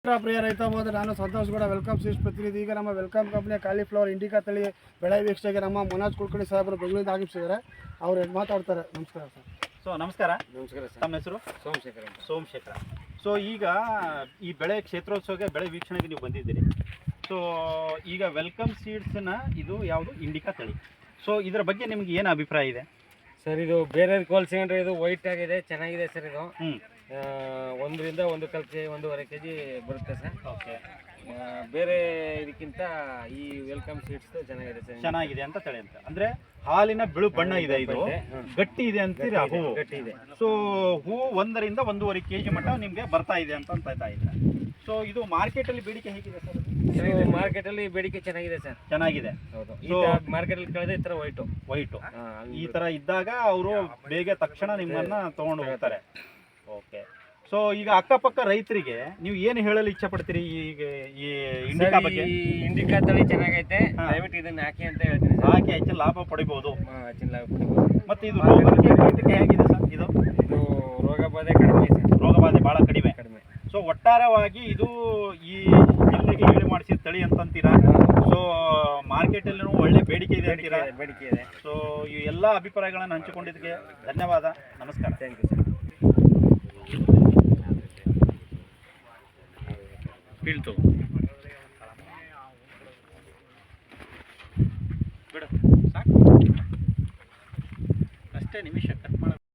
ಪ್ರಿಯ ರೈತ ಬಂಧು, ನಾನು ಸಂತೋಷ್ ಗೌಡ, ವೆಲ್ಕಮ್ ಸೀಡ್ಸ್ ಪ್ರತಿನಿಧಿ. ಈಗ ನಮ್ಮ ವೆಲ್ಕಮ್ ಕಂಪ್ನಿಯ ಕಾಲಿಫ್ಲವರ್ ಇಂಡಿಕಾ ತಳಿ ಬೆಳೆ ವೀಕ್ಷಣೆಗೆ ನಮ್ಮ ಮನೋಜ್ ಕುಲಕರ್ಣಿ ಸಾಹೇಬರು ಬೆಂಗಳೂರಿಂದ ಆಗಮಿಸಿದ್ದಾರೆ. ಅವ್ರು ಮಾತಾಡ್ತಾರೆ. ನಮಸ್ಕಾರ ಸರ್. ನಮಸ್ಕಾರ ಸರ್. ತಮ್ಮ ಹೆಸರು? ಸೋಮಶೇಖರ. ಈಗ ಈ ಬೆಳೆ ಕ್ಷೇತ್ರೋತ್ಸವಕ್ಕೆ ಬೆಳೆ ವೀಕ್ಷಣೆಗೆ ನೀವು ಬಂದಿದ್ದೀರಿ. ಈಗ ವೆಲ್ಕಮ್ ಸೀಡ್ಸ್ನ ಇದು ಯಾವುದು ಇಂಡಿಕಾ ತಳಿ. ಇದರ ಬಗ್ಗೆ ನಿಮ್ಗೆ ಏನು ಅಭಿಪ್ರಾಯ ಇದೆ ಸರ್? ಇದು ಬೇರೆ ಹೋಲಿಸಿಕೊಂಡ್ರೆ ಇದು ವೈಟ್ ಆಗಿದೆ, ಚೆನ್ನಾಗಿದೆ ಸರ್. ಇದು 1 ರಿಂದ 1 ಕೆಜಿ 1.5 ಕೆಜಿ ಬರುತ್ತೆ ಸರ್. ಓಕೆ. ಬೇರೆ ಇದಕ್ಕಿಂತ ಈ ವೆಲ್ಕಮ್ ಸೀಡ್ಸ್ ಚೆನ್ನಾಗಿದೆ ಸರ್. ಚೆನ್ನಾಗಿದೆ ಅಂತ ತಳಿ ಅಂತ ಅಂದ್ರೆ ಹಾಲಿನ ಬಿಳು ಬಣ್ಣ ಇದೆ, ಇದು ಗಟ್ಟಿ ಇದೆ ಅಂತೀರಾ? ಹೂ ಗಟ್ಟಿ ಇದೆ. ಹೂ 1 ರಿಂದ 1.5 ಕೆಜಿ ಮಟ್ಟ ನಿಮಗೆ ಬರ್ತಾ ಇದೆ ಅಂತ ಇದೆ. ಇದು ಮಾರ್ಕೆಟಲ್ಲಿ ಬೇಡಿಕೆ ಹೇಗಿದೆ ಸರ್? ಮಾರ್ಕೆಟಲ್ಲಿ ಬೇಡಿಕೆ ಚೆನ್ನಾಗಿದೆ ಸರ್. ಚೆನ್ನಾಗಿದೆ. ಹೌದು. ಮಾರ್ಕೆಟಲ್ಲಿ ಕಳೆದ ಈ ಥರ ವೈಟು ಈ ಥರ ಇದ್ದಾಗ ಅವರು ಬೇಗ ತಕ್ಷಣ ನಿಮ್ಮನ್ನ ತಗೊಂಡು ಹೋಗ್ತಾರೆ. ಓಕೆ. ಈಗ ಅಕ್ಕಪಕ್ಕ ರೈತರಿಗೆ ನೀವು ಏನು ಹೇಳಲು ಇಚ್ಛೆ ಪಡ್ತೀರಿ ಈಗ ಈ ಇಂಡಿಕಾ ಬಗ್ಗೆ? ಇಂಡಿಕಾ ತಳಿ ಚೆನ್ನಾಗೈತೆ, ದಯವಿಟ್ಟು ಇದನ್ನ ಹಾಕಿ ಅಂತ ಹೇಳ್ತೀನಿ. ಹಾಕಿ ಹೆಚ್ಚಿನ ಲಾಭ ಪಡಿಬಹುದು. ಹೆಚ್ಚಿನ ಲಾಭ ಪಡಿಬಹುದು. ಮತ್ತೆ ಇದು ರೋಗಕ್ಕೆ ಕೀಟಕ್ಕೆ ಹೇಗಿದೆ ಸರ್? ಇದು ರೋಗ ಬಾಧೆ ಕಡಿಮೆ ಸರ್. ರೋಗ ಬಾಧೆ ಬಹಳ ಕಡಿಮೆ. ಒಟ್ಟಾರೆವಾಗಿ ಇದು ಈ ಜಿಲ್ಲೆಗೆ ಹೇಳಿ ಮಾಡಿಸಿದ ತಳಿ ಅಂತಂತೀರಾ? ಮಾರ್ಕೆಟಲ್ಲಿ ಒಳ್ಳೆ ಬೇಡಿಕೆ ಇದೆ ಅಂತೀರಾ? ಬೇಡಿಕೆ ಇದೆ. ಈ ಎಲ್ಲ ಅಭಿಪ್ರಾಯಗಳನ್ನು ಹಂಚಿಕೊಂಡಿದ್ದಕ್ಕೆ ಧನ್ಯವಾದ. ನಮಸ್ಕಾರ. Thank you sir. ಬೀಳ್ತು